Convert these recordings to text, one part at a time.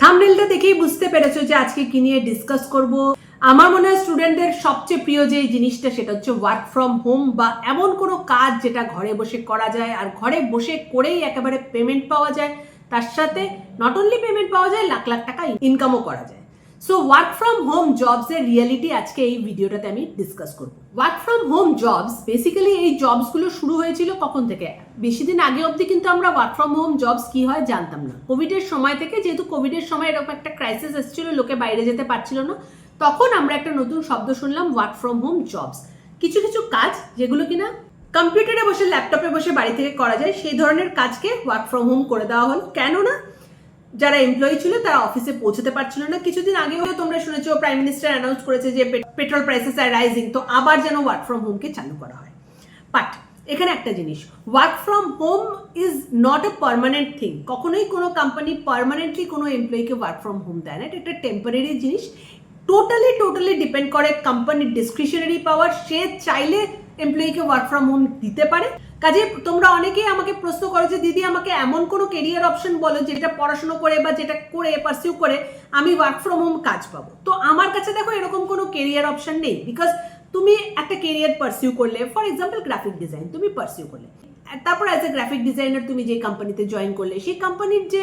থাম্বনেলটা দেখেই বুঝতে পেরেছো যে আজকে কি নিয়ে ডিসকাস করব। আমার মনে হয় স্টুডেন্টদের সবচেয়ে প্রিয় যে জিনিসটা সেটা হচ্ছে ওয়ার্ক ফ্রম হোম বা এমন কোনো কাজ যেটা ঘরে বসে করা যায় আর ঘরে বসে করেই একেবারে পেমেন্ট পাওয়া যায়, তার সাথে নট অনলি পেমেন্ট পাওয়া যায়, লাখ লাখ টাকা ইনকামও করা যায়। So work from home jobs এর রিয়েলিটি আজকে এই ভিডিওটাতে আমি ডিসকাস করব। Work from home jobs basically এই জবসগুলো শুরু হয়েছিল কখন থেকে? বেশি দিন আগে অবধি কিন্তু আমরা ওয়ার্ক ফ্রম হোম জবস কি হয় জানতাম না। কোভিডের সময় থেকে, যেহেতু কোভিডের সময় এরকম একটা ক্রাইসিস এসেছিল, লোকে বাইরে যেতে পারছিল না, তখন আমরা একটা নতুন শব্দ শুনলাম, ওয়ার্ক ফ্রম হোম জবস। কিছু কিছু কাজ যেগুলো কিনা কম্পিউটারে বসে, ল্যাপটপে বসে বাড়ি থেকে করা যায়, সেই ধরনের কাজকে ওয়ার্ক ফ্রম হোম করে দেওয়া হলো। কেননা যারা এমপ্লয়ি ছিল তারা অফিসে পৌঁছতে পারছিল না। কিছুদিন আগেও তোমরা শুনেছো প্রাইম মিনিস্টার অ্যানাউন্স করেছে যে পেট্রোল প্রাইসেস আর রাইজিং, তো আবার যেন ওয়ার্ক ফ্রম হোমকে চালু করা হয়। বাট এখানে একটা জিনিস, work from home is not a permanent thing. কখনোই কোনো কোম্পানি পার্মানেন্টলি কোনো এমপ্লয়িকে ওয়ার্ক ফ্রম হোম দেয় না, এটা একটা টেম্পোরারি জিনিস। টোটালি ডিপেন্ড করে কোম্পানির ডিসক্রিশনারি পাওয়ার। সে চাইলে এমপ্লয়িকে ওয়ার্ক ফ্রম হোম দিতে পারে। কাজে তোমরা অনেকেই আমাকে প্রশ্ন করো যে দিদি আমাকে এমন কোনো কেরিয়ার অপশন বলো যেটা পড়াশোনা করে বা যেটা করে পারসিউ করে আমি ওয়ার্ক ফ্রম হোম কাজ পাবো। তো আমার কাছে দেখো এরকম কোনো কেরিয়ার অপশন নেই। বিকজ তুমি একটা কেরিয়ার পারসিউ করলে, ফর এক্সাম্পল গ্রাফিক ডিজাইন তুমি পারসিউ করলে, তারপর অ্যাজ এ গ্রাফিক ডিজাইনার তুমি যে কোম্পানিতে জয়েন করলে, সেই কোম্পানির যে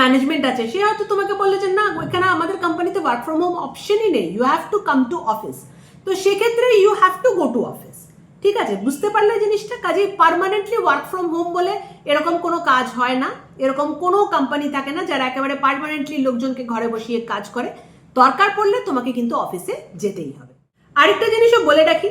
ম্যানেজমেন্ট আছে সে হয়তো তোমাকে বললে যে না, এখানে আমাদের কোম্পানিতে ওয়ার্ক ফ্রম হোম অপশনই নেই, you have to come to office. তো সেক্ষেত্রে you have to go to office. ঠিক আছে, বুঝতে পারলে জিনিসটা? কাজে পার্মানেন্টলি ওয়ার্ক ফ্রম হোম বলে এরকম কোনো কাজ হয় না, এরকম কোনো কোম্পানি থাকে না যারা একেবারে পার্মানেন্টলি লোকজনকে ঘরে বসিয়ে কাজ করে। দরকার পড়লে তোমাকে কিন্তু অফিসে যেতেই হবে। আরেকটা জিনিসও বলে রাখি,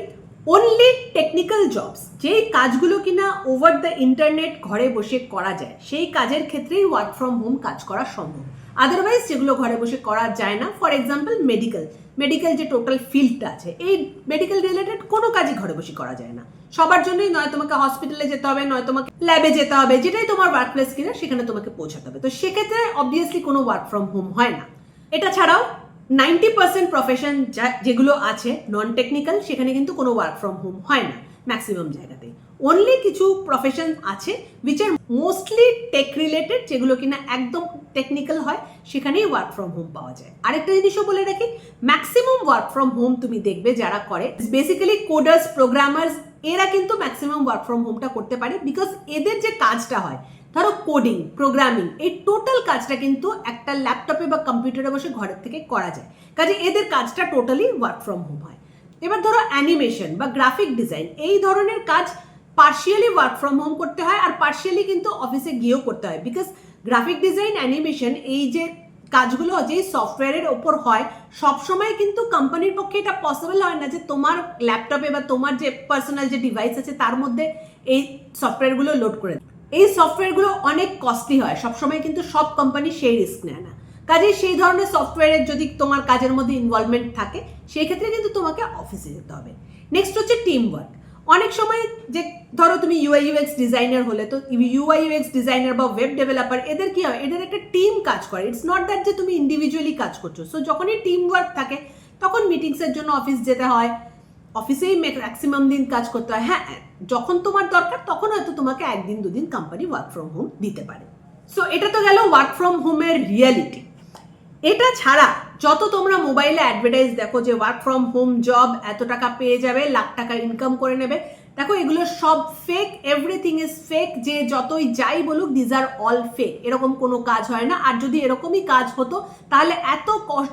অনলি টেকনিক্যাল জবস, যেই কাজগুলো কিনা ওভার দ্য ইন্টারনেট ঘরে বসে করা যায়, সেই কাজের ক্ষেত্রেই ওয়ার্ক ফ্রম হোম কাজ করা সম্ভব। আদারওয়াইজ যেগুলো ঘরে বসে করা যায় না, ফর এক্সাম্পল মেডিকেল যে টোটাল ফিল্ডটা আছে, এই মেডিকেল রিলেটেড কোনো কাজই ঘরে বসে করা যায় না। সবার জন্যই নয় তোমাকে হসপিটালে যেতে হবে, নয় তোমাকে ল্যাবে যেতে হবে, যেটাই তোমার ওয়ার্ক প্লেস কিনা সেখানে তোমাকে পৌঁছাতে হবে। তো সেক্ষেত্রে অবভিয়াসলি কোনো ওয়ার্ক ফ্রম হোম হয় না। এটা ছাড়াও 90% প্রফেশন যেগুলো আছে নন টেকনিক্যাল, সেখানে কিন্তু কোনো ওয়ার্ক ফ্রম হোম হয় না ম্যাক্সিমাম জায়গাতে। অনলি কিছু প্রফেশন আছে which are mostly tech related, যেগুলো কিনা একদম টেকনিক্যাল হয়, সেখানেই ওয়ার্ক ফ্রম হোম পাওয়া যায়। আরেকটা জিনিসও বলে রাখি, ম্যাক্সিমাম ওয়ার্ক ফ্রম হোম তুমি দেখবে যারা করে বেসিক্যালি কোডার্স, প্রোগ্রামার্স, এরা কিন্তু ম্যাক্সিমাম ওয়ার্ক ফ্রম হোমটা করতে পারে। বিকজ এদের যে কাজটা হয়, ধরো কোডিং, প্রোগ্রামিং, এই টোটাল কাজটা কিন্তু একটা ল্যাপটপে বা কম্পিউটারে বসে ঘরের থেকে করা যায়। কাজে এদের কাজটা টোটালি ওয়ার্ক ফ্রম হোম হয়। এবার ধরো অ্যানিমেশন বা গ্রাফিক ডিজাইন, এই ধরনের কাজ পার্শিয়ালি ওয়ার্ক ফ্রম হোম করতে হয়, আর পার্শিয়ালি কিন্তু অফিসে গিয়েও করতে হয়। বিকজ গ্রাফিক ডিজাইন, অ্যানিমেশন, এই যে কাজগুলো যেই সফটওয়্যারের ওপর হয়, সবসময় কিন্তু কোম্পানির পক্ষে এটা পসিবল হয় না যে তোমার ল্যাপটপে বা তোমার যে পার্সোনাল যে ডিভাইস আছে তার মধ্যে এই সফটওয়্যারগুলো লোড করে। এই সফটওয়্যারগুলো অনেক কস্টলি হয়, সবসময় কিন্তু সব কোম্পানি সেই রিস্ক নেয় না। কাজে সেই ধরনের সফটওয়্যারের যদি তোমার কাজের মধ্যে ইনভলভমেন্ট থাকে, সেই ক্ষেত্রে কিন্তু তোমাকে অফিসে যেতে হবে। নেক্সট হচ্ছে টিম ওয়ার্ক। অনেক সময় যে ধরো তুমি ইউআই ইউএক্স ডিজাইনার হলে, তো ইউআই ইউএক্স ডিজাইনার বা ওয়েব ডেভেলপার, এদের কি হয়, এদের একটা টিম কাজ করে। ইটস নট দ্যাট যে তুমি ইন্ডিভিজুয়ালি কাজ করছো। সো যখনই টিম ওয়ার্ক থাকে তখন মিটিংসের জন্য অফিস যেতে হয়, অফিসেই ম্যাক্সিমাম দিন কাজ করতে হয়। হ্যাঁ, যখন তোমার দরকার তখন হয়তো তোমাকে একদিন দুদিন কোম্পানি ওয়ার্ক ফ্রম হোম দিতে পারে। সো এটা তো গেল ওয়ার্ক ফ্রম হোমের রিয়ালিটি। এটা ছাড়া যত তোমরা মোবাইলে অ্যাডভার্টাইজ দেখো যে ওয়ার্ক ফ্রম হোম জব এত টাকা পেয়ে যাবে, লাখ টাকা ইনকাম করে নেবে, দেখো এগুলো সব ফেক, এভরিথিং ইজ ফেক। যে যতই যাই বলুক, দিজ আর অল ফেক। এরকম কোনো কাজ হয় না। আর যদি এরকমই কাজ হতো তাহলে এত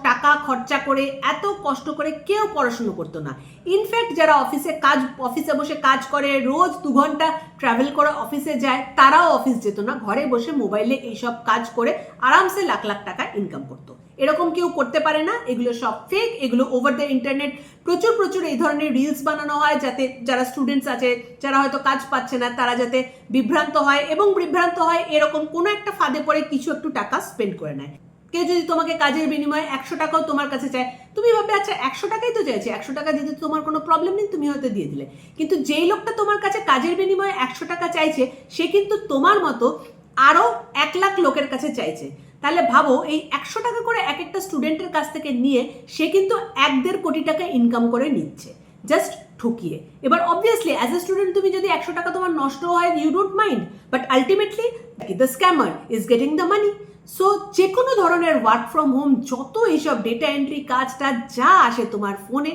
টাকা খরচা করে, এত কষ্ট করে কেউ পড়াশুনো করতো না। ইনফ্যাক্ট যারা অফিসে বসে কাজ করে, রোজ 2 ঘন্টা ট্রাভেল করে অফিসে যায়, তারাও অফিস যেত না, ঘরে বসে মোবাইলে এইসব কাজ করে আরামসে লাখ লাখ টাকা ইনকাম করতো। এরকম কেউ করতে পারে না। এগুলো সব ফেক। এগুলো ওভার দ্য ইন্টারনেট প্রচুর এই ধরনের রিলস বানানো হয়, যাতে যারা স্টুডেন্টস আছে, যারা হয়তো কাজ পাচ্ছে না, তারা যাতে বিভ্রান্ত হয়, এবং বিভ্রান্ত হয় এরকম কোনো একটা ফাঁদে পড়ে কিছু একটু টাকা স্পেন্ড করে নেয়। কেউ যদি তোমাকে কাজের বিনিময়ে 100 টাকাও তোমার কাছে চায়, তুমি ভাববে আচ্ছা 100 টাকাই তো চাইছে, 100 টাকা দিতে তোমার কোনো প্রবলেম নেই, তুমি হয়তো দিয়ে দিলে। কিন্তু যেই লোকটা তোমার কাছে কাজের বিনিময়ে 100 টাকা চাইছে, সে কিন্তু তোমার মতো আরো 1 লাখ লোকের কাছে চাইছে। তাহলে ভাবো, এই 100 টাকা করে এক একটা স্টুডেন্টের কাছ থেকে নিয়ে সে কিন্তু 1-1.5 কোটি টাকা ইনকাম করে নিচ্ছে, জাস্ট ঠকিয়ে। এবার অবভিয়াসলি অ্যাজ এ স্টুডেন্ট তুমি যদি 100 টাকা তোমার নষ্ট হয়, you don't mind, but ultimately the scammer is getting the money. So যে কোনো ধরনের ওয়ার্ক ফ্রম হোম, যত এইসব ডেটা এন্ট্রি কাজটা যা আসে তোমার ফোনে,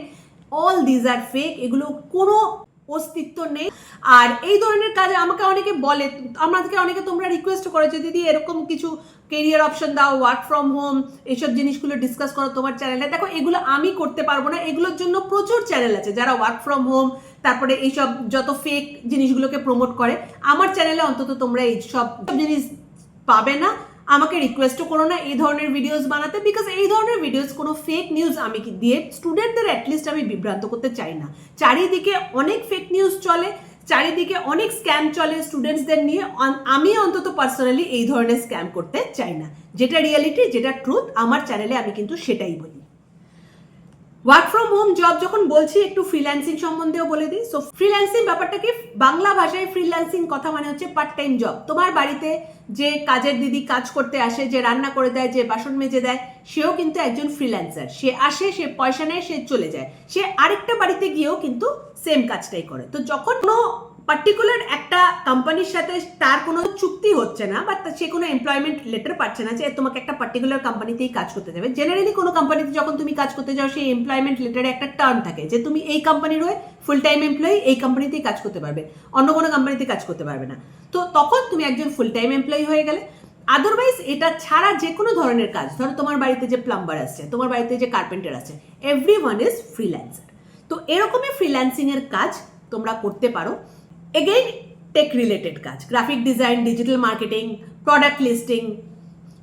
অল দিজ আর ফেক, এগুলো কোনো অস্তিত্ব নেই। আর এই ধরনের কাজে আমাকে অনেকে বলে, আমাদেরকে অনেকে তোমরা রিকোয়েস্ট করো যে দিদি এরকম কিছু কেরিয়ার অপশন দাও, ওয়ার্ক ফ্রম হোম, এইসব জিনিসগুলো ডিসকাস করো তোমার চ্যানেলে। দেখো এগুলো আমি করতে পারবো না, এগুলোর জন্য প্রচুর চ্যানেল আছে যারা ওয়ার্ক ফ্রম হোম, তারপরে এইসব যত ফেক জিনিসগুলোকে প্রমোট করে। আমার চ্যানেলে অন্তত তোমরা এইসব জিনিস পাবে না। আমাকে রিকোয়েস্টও করো না এই ধরনের ভিডিওস বানাতে, বিকজ এই ধরনের ভিডিওস কোনো ফেক নিউজ আমি দিয়ে স্টুডেন্টদের অ্যাটলিস্ট আমি বিভ্রান্ত করতে চাই না। চারিদিকে অনেক ফেক নিউজ চলে, চারিদিকে অনেক স্ক্যাম চলে স্টুডেন্টসদের নিয়ে। আমি অন্তত পার্সোনালি এই ধরনের স্ক্যাম করতে চাই না। যেটা রিয়ালিটি, যেটা ট্রুথ, আমার চ্যানেলে আমি কিন্তু সেটাই বলি। ওয়ার্ক ফ্রম হোম জব যখন বলছি, একটু ফ্রিল্যান্সিং সম্বন্ধেও বলে দিই। সো ফ্রিল্যান্সিং ব্যাপারটাকে বাংলা ভাষায় ফ্রিল্যান্সিং কথা মানে হচ্ছে পার্ট টাইম জব। তোমার বাড়িতে যে কাজের দিদি কাজ করতে আসে, যে রান্না করে দেয়, যে বাসন মেজে দেয়, সেও কিন্তু একজন ফ্রিল্যান্সার। সে আসে, সে পয়সা নেয়, সে চলে যায়, সে আরেকটা বাড়িতে গিয়েও কিন্তু সেম কাজটাই করে। তো যখন কোনো পার্টিকুলার একটা কোম্পানির সাথে তার কোনো চুক্তি হচ্ছে না, বা সে কোনো এমপ্লয়মেন্ট লেটার পাচ্ছে না যে তোমাকে একটা পার্টিকুলার কোম্পানিতেই কাজ করতে যাবে। জেনারেলি কোনো কোম্পানিতে যখন তুমি কাজ করতে যাও, সেই এমপ্লয়মেন্ট লেটারে একটা টার্ম থাকে যে তুমি এই কোম্পানির হয়ে ফুল টাইম এমপ্লয়ি, এই কোম্পানিতেই কাজ করতে পারবে, অন্য কোনো কোম্পানিতে কাজ করতে পারবে না। তো তখন তুমি একজন ফুল টাইম এমপ্লয়ি হয়ে গেলে। আদারওয়াইজ এটা ছাড়া যে কোনো ধরনের কাজ, ধরো তোমার বাড়িতে যে প্লাম্বার আসছে, তোমার বাড়িতে যে কার্পেন্টার আছে, এভরিওয়ান ইজ ফ্রিল্যান্সার। তো এরকমই ফ্রিল্যান্সিং এর কাজ তোমরা করতে পারো। এগেইন টেক রিলেটেড কাজ, graphic design, digital marketing, product listing,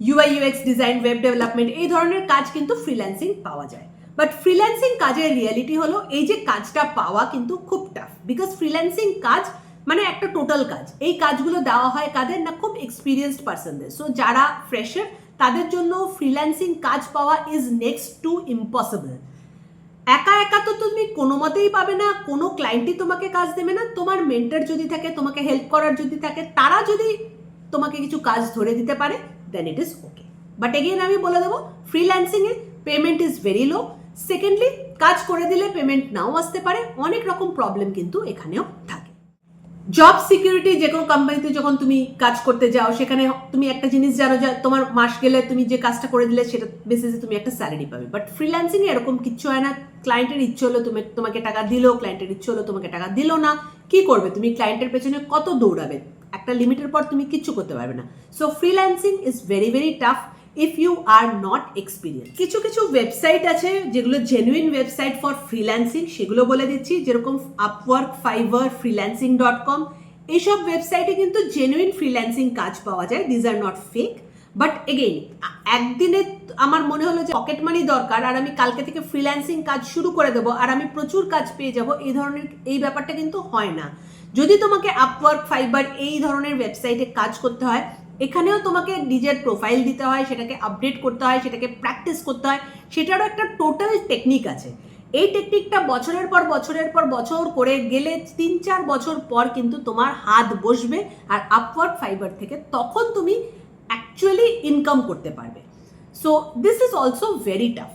UI UX design, web development, এই ধরনের কাজ কিন্তু ফ্রিল্যান্সিং পাওয়া যায়। বাট ফ্রিল্যান্সিং কাজের রিয়ালিটি হলো এই যে কাজটা পাওয়া কিন্তু খুব টাফ, বিকজ ফ্রিল্যান্সিং কাজ মানে একটা টোটাল কাজ। এই কাজগুলো দেওয়া হয় কাদের না, খুব এক্সপিরিয়েন্সড পার্সনদের। সো যারা ফ্রেশার, তাদের জন্য ফ্রিল্যান্সিং কাজ পাওয়া ইজ নেক্সট টু ইম্পসিবল। একা একা তো তুমি কোনো মতেই পাবে না, কোনো ক্লায়েন্টই তোমাকে কাজ দেবে না। তোমার মেন্টর যদি থাকে, তোমাকে হেল্প করার যদি থাকে, তারা যদি তোমাকে কিছু কাজ ধরে দিতে পারে, then it is okay. But again আমি বলে দেবো, ফ্রিল্যান্সিংয়ে payment is very low. Secondly, কাজ করে দিলে পেমেন্ট নাও আসতে পারে, অনেক রকম প্রবলেম কিন্তু এখানেও থাকে। জব সিকিউরিটি, যে কোনো কোম্পানিতে যখন তুমি কাজ করতে যাও, সেখানে তুমি একটা জিনিস জানো যে তোমার মাস গেলে তুমি যে কাজটা করে দিলে সেটা বেসিসে তুমি একটা স্যালারি পাবে। বাট ফ্রিল্যান্সিং এ এরকম কিচ্ছু হয় না। ক্লায়েন্টের ইচ্ছে হলো তোমাকে টাকা দিল, ক্লায়েন্টের ইচ্ছে হলো তোমাকে টাকা দিল না। কি করবে তুমি? ক্লায়েন্টের পেছনে কত দৌড়াবে? একটা লিমিটের পর তুমি কিচ্ছু করতে পারবে না। So freelancing is very very tough if you are not experience. কিছু কিছু ওয়েবসাইট আছে যেগুলো জেনুইন ওয়েবসাইট ফর ফ্রিল্যান্সিং, সেগুলো বলে দিচ্ছি, যেরকম আপওয়ার্ক, ফাইবার, freelancing.com। এইসব ওয়েবসাইটে কিন্তু জেনুইন ফ্রিল্যান্সিং কাজ পাওয়া যায়, these are not fake. But again, একদিনে আমার মনে হলো যে পকেট মানি দরকার আর আমি কালকে থেকে ফ্রিল্যান্সিং কাজ শুরু করে দেবো আর আমি প্রচুর কাজ পেয়ে যাব, এই ধরনের এই ব্যাপারটা কিন্তু হয় না। যদি তোমাকে আপওয়ার্ক, ফাইবার এই ধরনের ওয়েবসাইটে কাজ করতে হয়, এখানেও তোমাকে নিজের প্রোফাইল দিতে হয়, সেটাকে আপডেট করতে হয়, সেটাকে প্র্যাকটিস করতে হয়, সেটারও একটা টোটাল টেকনিক আছে। এই টেকনিকটা বছরের পর বছর করে গেলে 3-4 বছর পর কিন্তু তোমার হাত বসবে আর আপওয়ার্ক, ফাইবার থেকে তখন তুমি অ্যাকচুয়ালি ইনকাম করতে পারবে। So this is also very tough.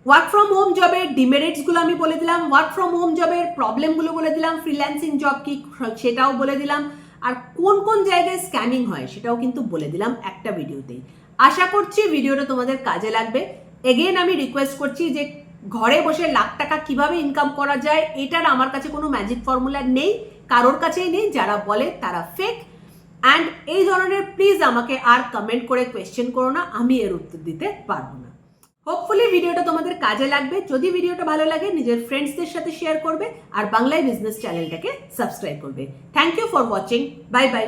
Work from home জবের ডিমেরিটসগুলো আমি বলে দিলাম, ওয়ার্ক ফ্রম হোম জবের প্রবলেমগুলো বলে দিলাম, ফ্রিল্যান্সিং জব কি সেটাও বলে দিলাম, আর কোন কোন জায়গায় স্ক্যামিং হয় সেটাও কিন্তু বলে দিলাম একটা ভিডিওতেই। আশা করছি ভিডিওটা তোমাদের কাজে লাগবে। এগেইন আমি রিকোয়েস্ট করছি যে ঘরে বসে লাখ টাকা কিভাবে ইনকাম করা যায়, এটার আমার কাছে কোনো ম্যাজিক ফর্মুলা নেই, কারোর কাছেই নেই। যারা বলে তারা ফেক। অ্যান্ড এই ধরনের প্লিজ আমাকে আর কমেন্ট করে কোয়েশ্চেন করো না, আমি এর উত্তর দিতে পারবো না। হোপফুলি ভিডিওটা তোমাদের কাজে লাগবে। যদি ভিডিওটা ভালো লাগে, নিজের ফ্রেন্ডসদের সাথে শেয়ার করবে আর বাংলায় বিজনেস চ্যানেলটাকে সাবস্ক্রাইব করবে। Thank you for watching. Bye by.